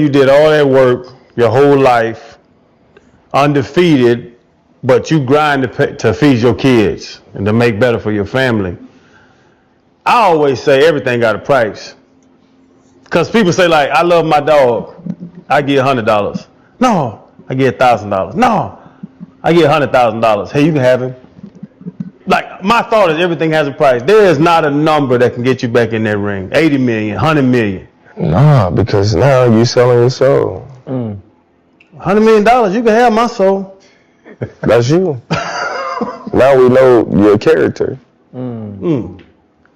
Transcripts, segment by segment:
You did all that work your whole life, undefeated, but you grind to feed your kids and to make better for your family. I always say everything got a price. Because people say, like, I love my dog. I get $100. No, I get $1,000. No, I get $100,000. Hey, you can have him. Like, my thought is everything has a price. There is not a number that can get you back in that ring. 80 million, 100 million. Nah, because now you selling your soul. $100 million, you can have my soul. That's you. Now we know your character.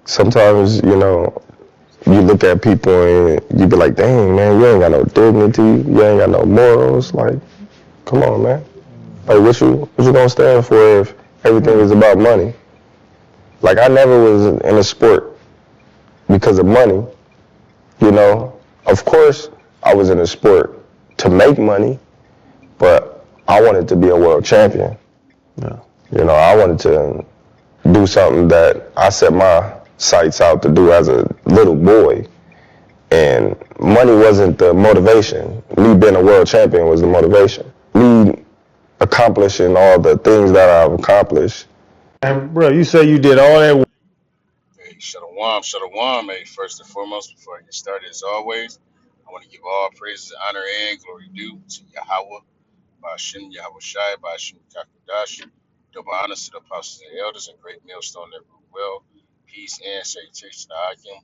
Sometimes, you look at people and you be like, dang, man, you ain't got no dignity. You ain't got no morals. Like, come on, man. Like, what you gonna stand for if everything is about money? Like, I never was in a sport because of money. Of course, I was in a sport to make money, but I wanted to be a world champion. Yeah. I wanted to do something that I set my sights out to do as a little boy. And money wasn't the motivation. Me being a world champion was the motivation. Me accomplishing all the things that I've accomplished. And, bro, you say you did all that work. Hey, Shalom, hey, first and foremost, before I get started, as always, I want to give all praises, honor, and glory due to Yahweh, Ba'ashem Yahweh Shai, Ba'ashem Kakadash, double honors to the apostles and elders, and great millstone that rule well, peace and salutation to Akim,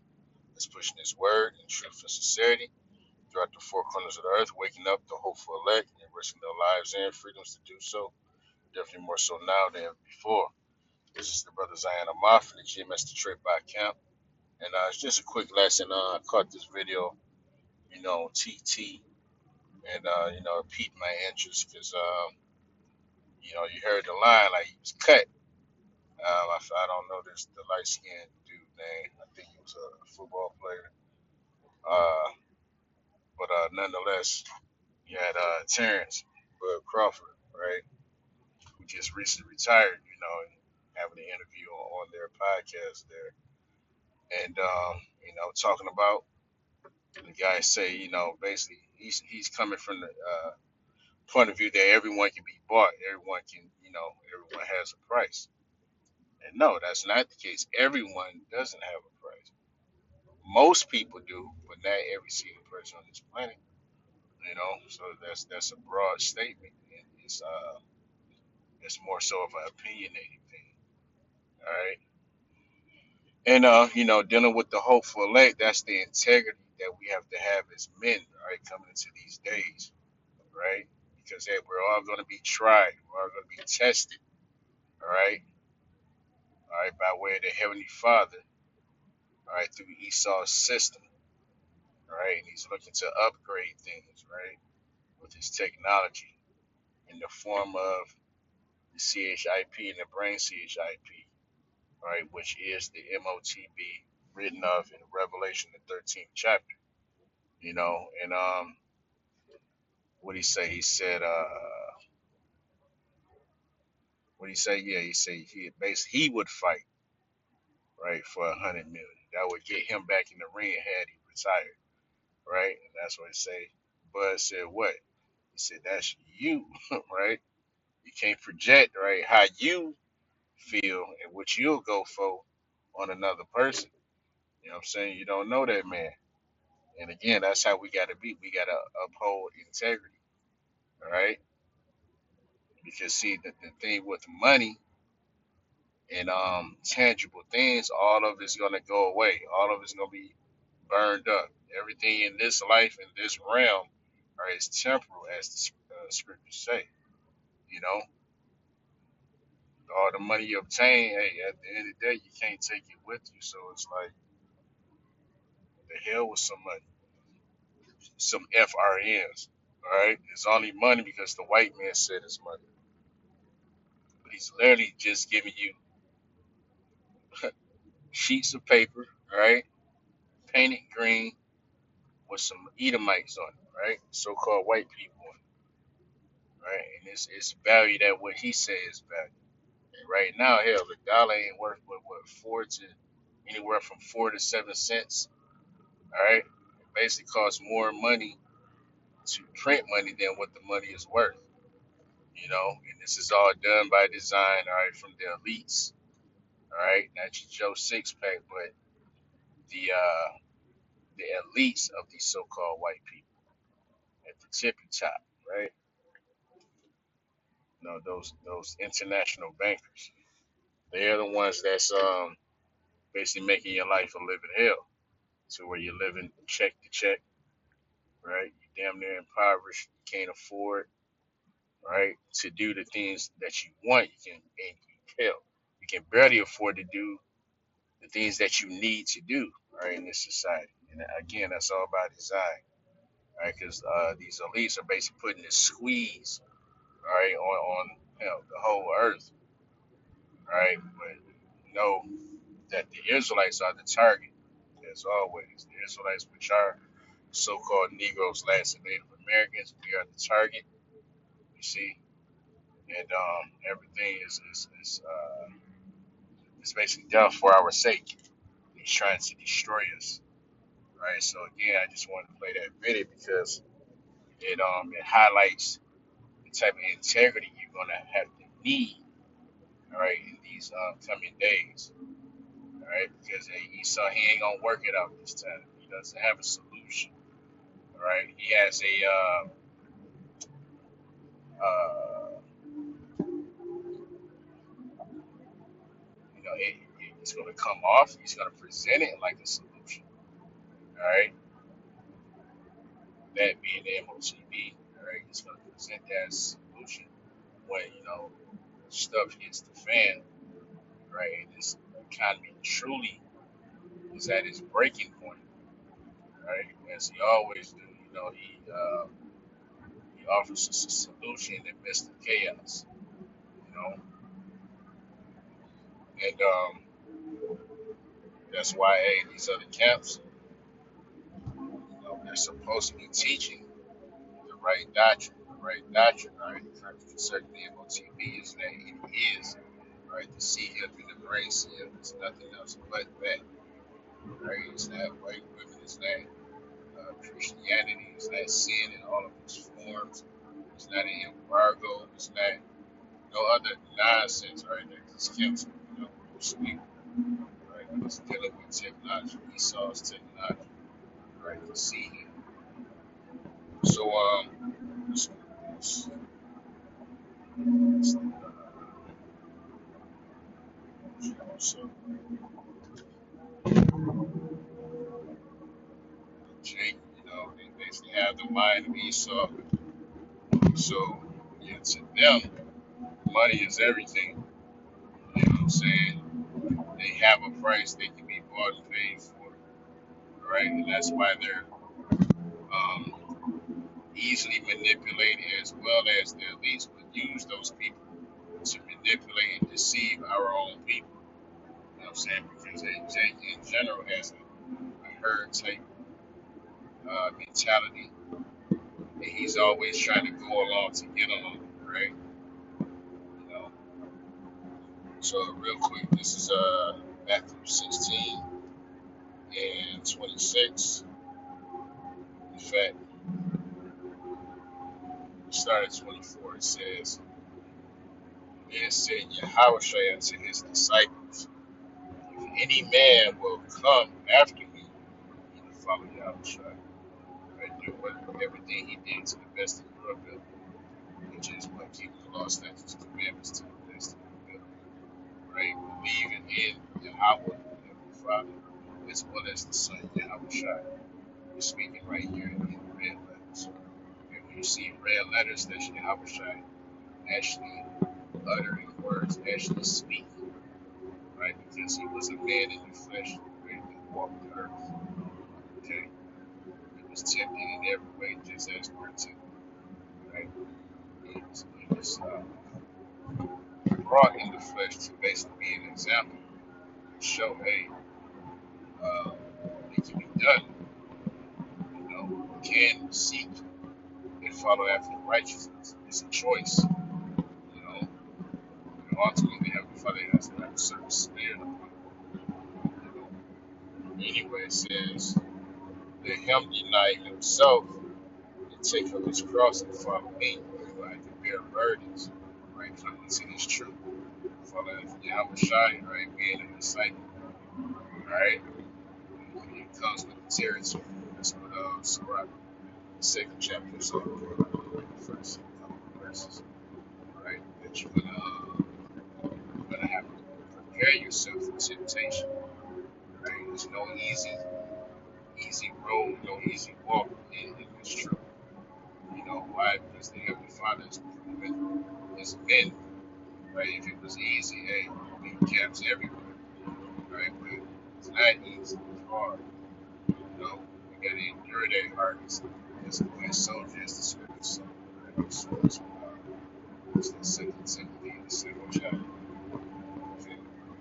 that's pushing his word in truth and sincerity throughout the four corners of the earth, waking up the hopeful elect and risking their lives and freedoms to do so, definitely more so now than before. This is the brother Zion Amar from the GMS Detroit by Camp. And it's just a quick lesson. I caught this video, TT, and, it piqued my interest because, you heard the line like he was cut. I don't know the light skinned dude name. I think he was a football player. But nonetheless, you had Terrence Bud Crawford, right, who just recently retired, and having an interview on their podcast there. And, talking about the guy say, basically he's coming from the point of view that everyone can be bought, everyone has a price. And no, that's not the case. Everyone doesn't have a price. Most people do, but not every single person on this planet. So that's a broad statement. And it's more so of an opinionated thing. All right. And dealing with the hopeful elect, that's the integrity that we have to have as men, all right, coming into these days, right? Because hey, we're all going to be tried, we're all going to be tested, all right, by way of the Heavenly Father, all right, through Esau's system, all right, and he's looking to upgrade things, right, with his technology in the form of the CHIP and the brain CHIP, all right, which is the MOTB written of in Revelation, the 13th chapter, and what he say? He said, what he say? Yeah, he said he would fight, right, for 100 million. That would get him back in the ring had he retired, right? And that's what he say. Bud said what? He said that's you, right? You can't project, right, how you feel and what you'll go for on another person. You know what I'm saying? You don't know that man. And again, that's how we gotta be. We gotta uphold integrity, all right? Because see, the thing with money and tangible things, all of it's gonna go away. All of it's gonna be burned up. Everything in this life, in this realm, is temporal, as the scriptures say. You know, all the money you obtain, hey, at the end of the day, you can't take it with you. So it's like the hell with some money, some FRNs. All right, it's only money because the white man said it's money. But he's literally just giving you sheets of paper, all right, painted green with some Edomites on it, right? So-called white people on it, right? And it's valued at what he says is valued. And right now, hell, the dollar ain't worth what 4 to 7 cents. All right, it basically costs more money to print money than what the money is worth. You know, and this is all done by design, all right, from the elites, all right, not your Joe Sixpack, but the elites of these so-called white people at the tippy top, right? You know, those international bankers. They're the ones that's basically making your life a living hell, to where you're living check to check, right? You're damn near impoverished, you can't afford, right, to do the things that you want. You can, and hell, you can barely afford to do the things that you need to do, right, in this society. And again, that's all by design, right? Because these elites are basically putting this squeeze, right, on the whole earth, right? But know that the Israelites are the target, as always. The Israelites, which are so-called Negroes, Blacks, and Native Americans, we are the target. You see, and everything is basically done for our sake. He's trying to destroy us, right? So again, I just wanted to play that video because it highlights the type of integrity you're gonna have to need, all right, in these coming days, all right? Because Esau, he ain't gonna work it out this time. He doesn't have a solution, all right? He has it's gonna come off. He's gonna present it like a solution, all right? That being the MOTB, all right? He's gonna present that as a solution when stuff hits the fan, right? And this economy truly is at its breaking point, right? As he always do, he offers us a solution in the midst of chaos, you know, and that's why these other camps, they're supposed to be teaching the right doctrine, right? Concerning the MOTB is that it is, right? To see him and embrace him is nothing else but that, right? It's not white women, it's not Christianity, is not sin in all of its forms. It's not an embargo. It's not no other nonsense, right? That these camps, speak, right? It's dealing with technology, Esau's technology, right? To see him. So, so Jake, they basically have the mind of Esau. So, yeah, to them, money is everything. You know what I'm saying? They have a price they can be bought and paid for, right? And that's why they're um, easily manipulated, as well as the elites would use those people to manipulate and deceive our own people. You know what I'm saying? Because Jake in general has a herd type mentality, and he's always trying to go along to get along, right? You know. So real quick, this is Matthew 16 and 26. In fact, start at 24. It says, "And said Yahushua unto his disciples, if any man will come after me, he will follow Yahushua, right? Do everything he did to the best of your ability, which is what keep the law, statutes, commandments to the best of your ability, right? Believing in Yahweh, the Father, as well as the Son, Yahushua." We're speaking right here in red letters. And when you see red letters, that's Yahushua actually uttering words, actually speaking, right? Because he was a man in the flesh, right? That walked the earth, okay? He was tempted in every way, just as we're tempted, right? He was brought in the flesh to basically be an example, to show, hey, it can be done. You can seek and follow after righteousness. It's a choice, you know. And ultimately, Heavenly Father has to have a certain spirit upon it. Anyway, it says, let him deny himself and take up his cross and follow me. You're going to have to bear burdens, right? Coming to this truth. Following Yahweh Shai, right? Being a disciple, right? It comes with the territory. That's what Sirach, the second chapter, so first couple of verses, right? That you're gonna have to prepare yourself for temptation, right? There's no easy road, no easy walk in this truth. You know why? Because the Heavenly Father is proven his men, right? If it was easy, hey, we camps everywhere, right? But it's not easy, it's hard. You know, we gotta endure that hardness as soldiers, the scripture says, right? So it's the second Timothy, the second chapter. Okay.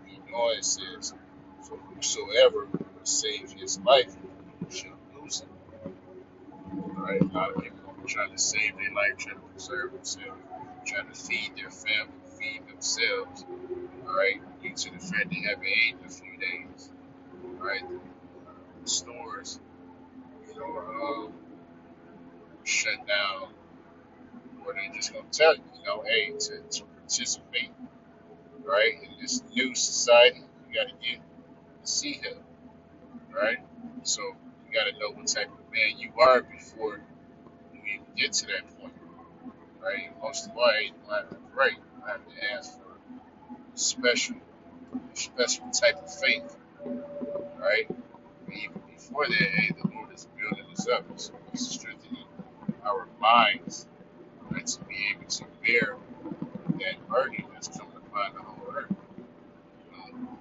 You know it says, for whosoever will save his life shall lose it. Right? A lot of people are trying to save their life, trying to preserve themselves, trying to feed their family, feed themselves. All right, due to the fact they haven't ate in a few days. All right, the stores, you know, shut down, or they just gonna tell you, you know, hey, to participate, right, in this new society, you gotta get the sea help, right? So you gotta know what type of man you are before you even get to that point, right? And most of all, you have to pray, you have to ask for special, special type of faith, right? But even before that, hey, the Lord is building us up, so He's strengthening our minds, right, to be able to bear that burden that's coming upon the whole earth. Um,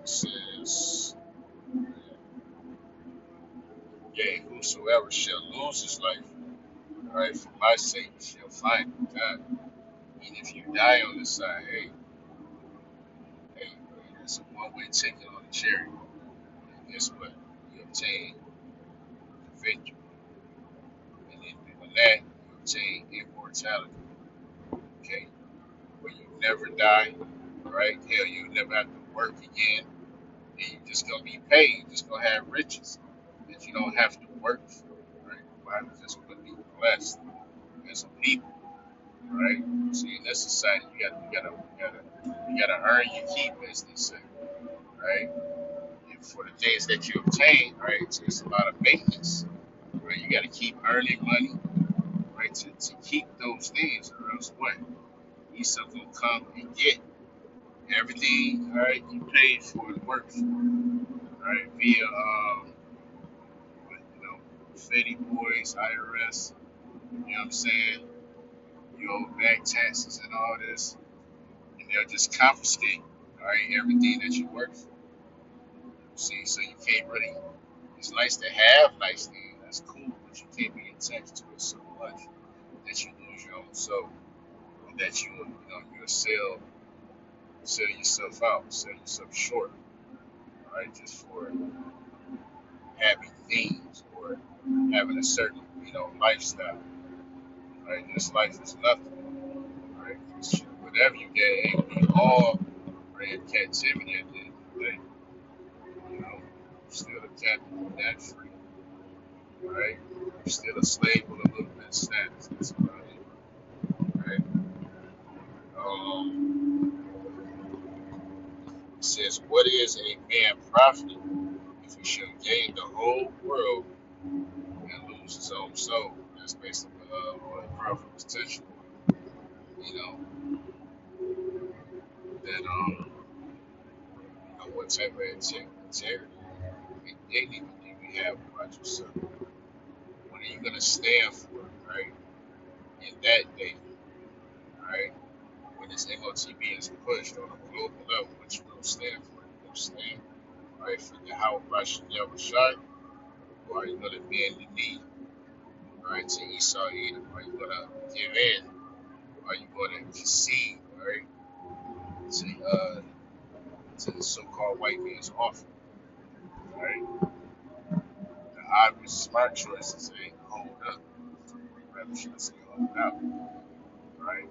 it says, yea, whosoever shall lose his life, right, for my sake shall find it. God, and if you die on this side, hey, it's a one-way ticket on the chariot. And guess what? You obtain the victory. And in doing that, you obtain immortality. Okay? Where you never die, right? Hell, you never have to work again. And you're just gonna be paid. You're just gonna have riches that you don't have to work for. Right? The Bible just gonna be blessed as a people, right? See, in this society, you gotta earn your keep, as they say, right? And for the things that you obtain, right, it's a lot of maintenance, right? You gotta keep earning money, right, to keep those things, or else what? Esau gonna come and get everything, all right, you paid for and worked for, right, via, you know, Fetty Boys, IRS, you know what I'm saying? You owe back taxes and all this, and they'll just confiscate, all right, everything that you work for. See, so you can't really. It's nice to have nice things, that's cool, but you can't be attached to it so much that you lose your own soul, and that you'll sell yourself out, sell yourself short, right? Just for having things or having a certain, lifestyle, right? This life is nothing, right? Whatever you get ain't gonna be all right in captivity at the end of the day. You know, still a captive, that free, right? Still a slave with a little bit of status. That's about it, right? It says, "What is a man profit if he shall gain the whole world and lose his own soul?" That's basically what the prophet was touching on. That what type of integrity and dignity do you have about yourself? What are you gonna stand for, right? In that day, right? When this MOTB is pushed on a global level, what you gonna stand for? You gonna stand right for the how Russian never shot, or are you gonna bend the knee, right, to Esau Edom? Are you gonna give in? Are you gonna concede, right, to the so-called white man's offer, right? The obvious smart choices ain't hold up. Rather should I say hold out, right?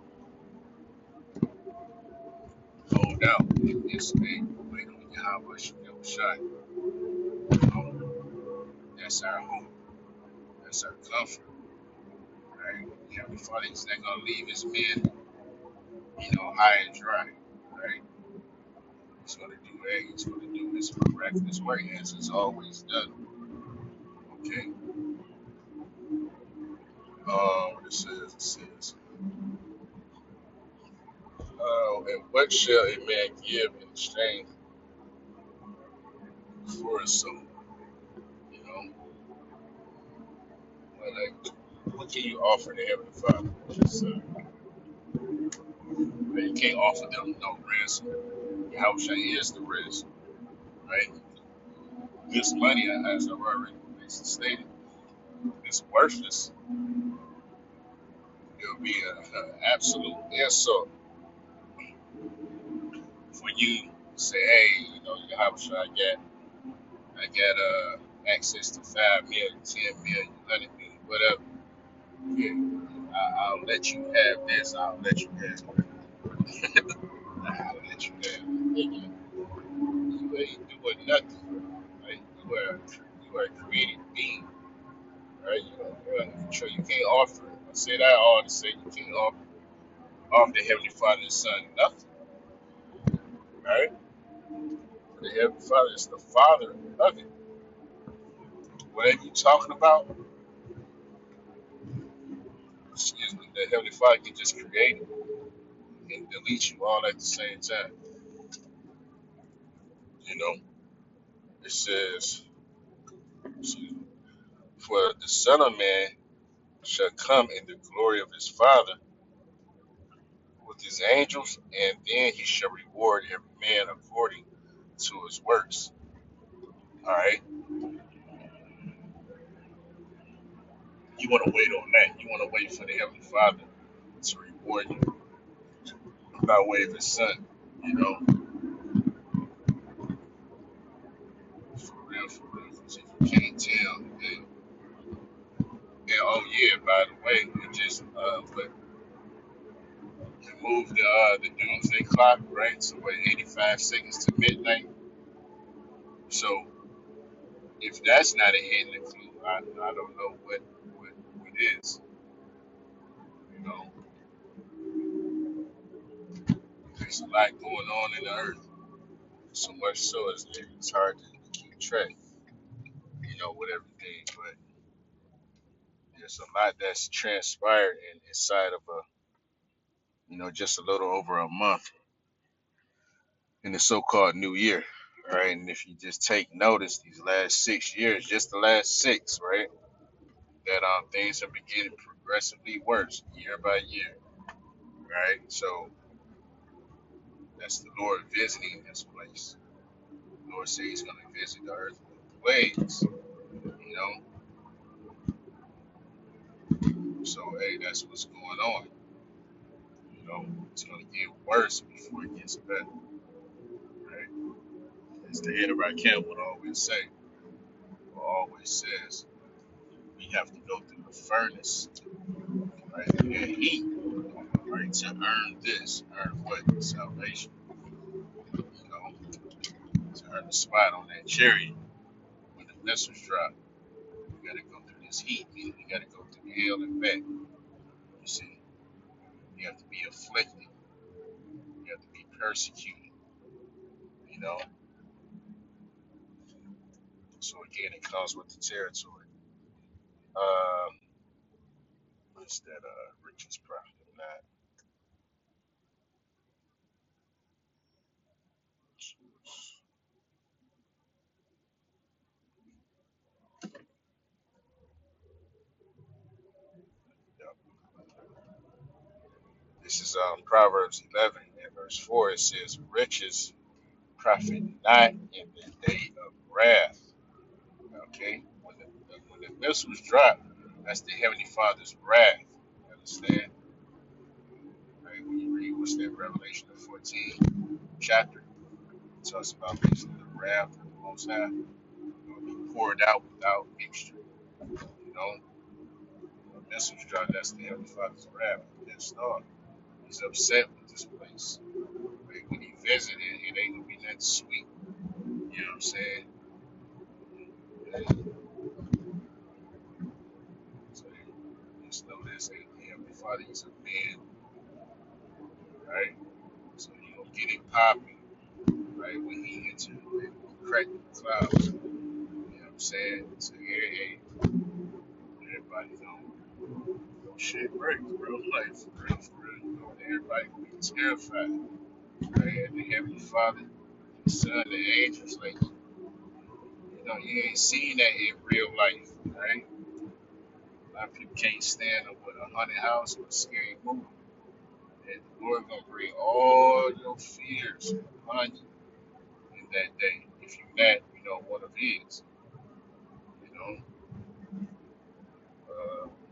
Hold out in this thing. Wait on Yahweh Shem Shai. That's our hope. That's our comfort. Right? Heavenly Father is not gonna leave his men, high and dry. Right? He's gonna do He's gonna do his miraculous work as he's always done. Okay. What it says, and what shall a man give in exchange for his soul? You know, like what can you offer the Heavenly Father? Just, you can't offer them no ransom. Yahushua is the ransom, right? This money, as I've already stated, is worthless. It'll be an absolute insult for you to say, hey, Yahushua, I got access to 5 million, 10 million, 100 million, whatever. Yeah, I'll let you have this. I'll let you have that. I'll let you have that. Nigga, you ain't doing nothing. Right? You are a created being. Right? You're under control. You can't offer. I say that all to say you can't offer the Heavenly Father and Son nothing. Right? The Heavenly Father is the Father of it. Whatever you're talking about, excuse me, the Heavenly Father can just create it and delete you all at the same time. You know, it says, excuse me, for the Son of Man shall come in the glory of his Father with his angels, and then he shall reward every man according to his works. All right, you want to wait on that. You want to wait for the Heavenly Father to reward you by way of his Son. You know, for real, for real. 'Cause if you can't tell, and oh yeah, by the way, we just but you moved the doomsday clock, right? So what, 85 seconds to midnight. So if that's not a hidden clue, I don't know what is. You know, there's a lot going on in the earth. So much so it's hard to keep track, with everything. But there's a lot that's transpired inside of just a little over a month in the so-called new year, right? And if you just take notice, these last 6 years, just the last six, right, that things are beginning progressively worse year by year, right? So that's the Lord visiting this place. The Lord says He's going to visit the earth with plagues, you know. So hey, that's what's going on. You know, it's going to get worse before it gets better, right? As the head of our camp would always say, or always says, we have to go through the furnace, right? And heat, right, to earn this, earn what? Salvation, to earn the spot on that chariot when the missiles drop. We got to go through this heat, meaning we got to go through hell and back. You see, you have to be afflicted, you have to be persecuted, you know. So again, it comes with the territory. Um, what's that? Richest prophet of not. This is Proverbs 11 and verse 4. It says, riches profit not in the day of wrath. Okay? When the missiles drop, that's the Heavenly Father's wrath. You understand? Right? When you read, what's that, Revelation the 14th chapter, it talks about this, the wrath of the Most High will be poured out without mixture. You know? When the missiles drop, that's the Heavenly Father's wrath. He's pissed off. He's upset with this place. Right? When he visited, it ain't gonna be nothing sweet. You know what I'm saying? So, just know this, hey, the Heavenly Father is a man, right? So he gonna get it popping, right, when he enter and crack the clouds. You know what I'm saying? So hey, everybody know shit breaks, bro. Like for real, you know, everybody gonna be terrified, right? And the Heavenly Father, the Son, the angels, like you know, you ain't seen that in real life, right? A lot of people can't stand up with a haunted house or a scary movie. And the Lord gonna bring all your fears upon you in that day. If you not, you know, one of his. You know,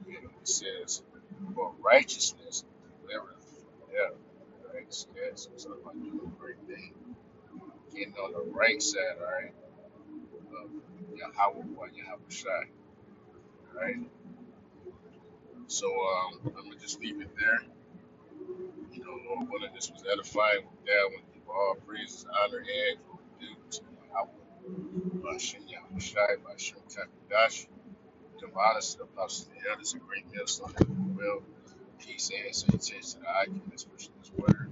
you know, it says, for righteousness, whatever, yeah, right? So that's what's up on doing a great thing. Getting on the right side, all right, of Yahweh or Yahweh Shai, all right? So I'm gonna just leave it there. You know, Lord willing, this was edifying with that one. Give all praises, honor, and due to Yahweh, Bashem Yahweh Shai, Bashem Kakadash. Give honors to the apostles and the elders, a great millstone, well, peace and salutation to the icon, especially this word.